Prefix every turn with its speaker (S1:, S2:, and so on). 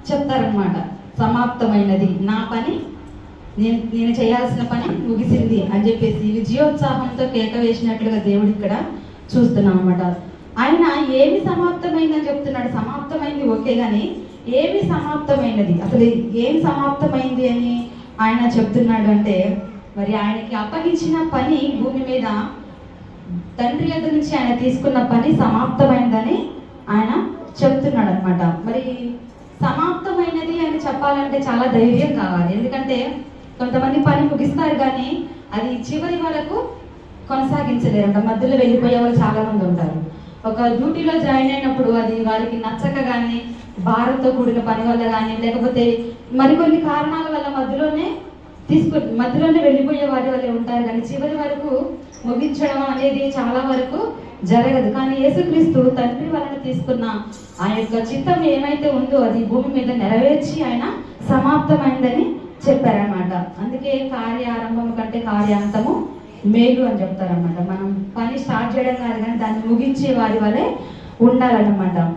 S1: చెప్తారనమాట. సమాప్తమైనది, నా పని, నేను చేయాల్సిన పని ముగిసింది అని చెప్పేసి విజయోత్సాహంతో కేక వేసినట్లుగా దేవుడు ఇక్కడ చూస్తున్నాం అనమాట. ఆయన ఏమి సమాప్తమైందని చెప్తున్నాడు. సమాప్తమైంది ఓకే, కానీ ఏమి సమాప్తమైనది, అసలు ఏం సమాప్తమైంది అని ఆయన చెప్తున్నాడు అంటే, మరి ఆయనకి అప్పగించిన పని భూమి మీద తండ్రి యొద్ద నుంచి ఆయన తీసుకున్న పని సమాప్తమైందని ఆయన చెప్తున్నాడు అనమాట. మరి సమాప్తమైనది అని చెప్పాలంటే చాలా ధైర్యం కావాలి. ఎందుకంటే కొంతమంది పని ముగిస్తారు కానీ అది చివరి వరకు కొనసాగించలేరంట. మధ్యలో వెళ్ళిపోయే వాళ్ళు చాలా మంది ఉంటారు. ఒక డ్యూటీలో జాయిన్ అయినప్పుడు అది వారికి నచ్చక కానీ, భారంతో కూడిన పని వల్ల కానీ, లేకపోతే మరికొన్ని కారణాల వల్ల మధ్యలోనే వెళ్ళిపోయే వారి వల్లే ఉంటారు. కానీ చివరి వరకు ముగించడం అనేది చాలా వరకు జరగదు. కానీ యేసుక్రీస్తు తండ్రి వలన తీసుకున్న ఆ యొక్క చిత్తం ఏమైతే ఉందో అది భూమి మీద నెరవేర్చి ఆయన సమాప్తమైందని చెప్పారనమాట. అందుకే కార్యారంభం కంటే కార్యాంతము మేలు అని చెప్తారనమాట. మనం పని స్టార్ట్ చేయడం కాదు కానీ దాన్ని ముగించే వారి వలె ఉండాలన్నమాట.